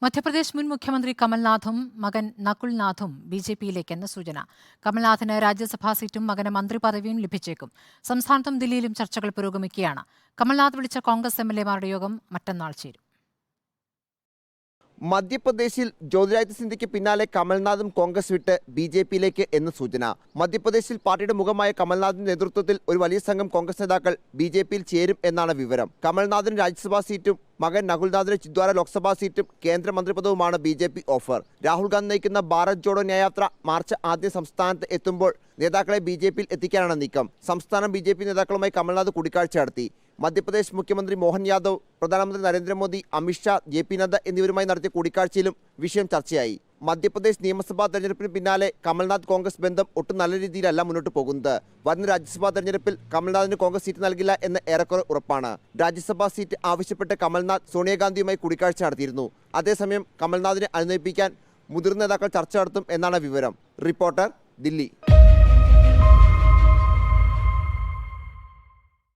മധ്യപ്രദേശ് മുൻ മുഖ്യമന്ത്രി കമൽനാഥും മകൻ നകുൽനാഥും ബിജെപിയിലേക്കെന്ന് സൂചന. കമൽനാഥിന് രാജ്യസഭാ സീറ്റും മകന് മന്ത്രിപദവിയും ലഭിച്ചേക്കും. സംസ്ഥാനത്തും ദില്ലിയിലും ചർച്ചകൾ പുരോഗമിക്കുകയാണ്. കമൽനാഥ് വിളിച്ച കോൺഗ്രസ് എംഎൽഎമാരുടെ യോഗം മറ്റന്നാൾ ചേരും. മധ്യപ്രദേശിൽ ജ്യോതിരാദിത്യ സിന്ധ്യയ്ക്ക് പിന്നാലെ കമൽനാഥും കോൺഗ്രസ് വിട്ട് ബിജെപിയിലേക്ക് എന്ന് സൂചന. മധ്യപ്രദേശിൽ പാർട്ടിയുടെ മുഖമായ കമൽനാഥിന്റെ നേതൃത്വത്തിൽ ഒരു വലിയ സംഘം കോൺഗ്രസ് നേതാക്കൾ ബിജെപിയിൽ ചേരും എന്നാണ് വിവരം. കമൽനാഥിന് രാജ്യസഭാ സീറ്റും മകൻ നകുൽനാഥിന് ചിന്ദ്വാര ലോക്സഭാ സീറ്റും കേന്ദ്രമന്ത്രിപദവുമാണ് ബിജെപി ഓഫർ. രാഹുൽ ഗാന്ധി നയിക്കുന്ന ഭാരത് ജോഡോ ന്യായയാത്ര മാർച്ച് ആദ്യം സംസ്ഥാനത്ത് എത്തുമ്പോൾ നേതാക്കളെ ബിജെപിയിൽ എത്തിക്കാനാണ് നീക്കം. സംസ്ഥാന ബിജെപി നേതാക്കളുമായി കമൽനാഥ് കൂടിക്കാഴ്ച നടത്തി. മധ്യപ്രദേശ് മുഖ്യമന്ത്രി മോഹൻ യാദവ്, പ്രധാനമന്ത്രി നരേന്ദ്രമോദി, അമിത്ഷാ, ജെ.പി. നദ്ദ എന്നിവരുമായി നടത്തിയ കൂടിക്കാഴ്ചയിലും വിഷയം ചർച്ചയായി. മധ്യപ്രദേശ് നിയമസഭാ തെരഞ്ഞെടുപ്പിന് പിന്നാലെ കമൽനാഥ് കോൺഗ്രസ് ബന്ധം ഒട്ടും നല്ല രീതിയിലല്ല മുന്നോട്ട് പോകുന്നത്. വരുന്ന രാജ്യസഭാ തെരഞ്ഞെടുപ്പിൽ കമൽനാഥിന് കോൺഗ്രസ് സീറ്റ് നൽകില്ല എന്ന് ഏറെക്കുറെ ഉറപ്പാണ്. രാജ്യസഭാ സീറ്റ് ആവശ്യപ്പെട്ട് കമൽനാഥ് സോണിയാഗാന്ധിയുമായി കൂടിക്കാഴ്ച നടത്തിയിരുന്നു. അതേസമയം കമൽനാഥിനെ അനുനയിപ്പിക്കാൻ മുതിർന്ന നേതാക്കൾ ചർച്ച നടത്തും എന്നാണ് വിവരം. റിപ്പോർട്ടർ, ദില്ലി.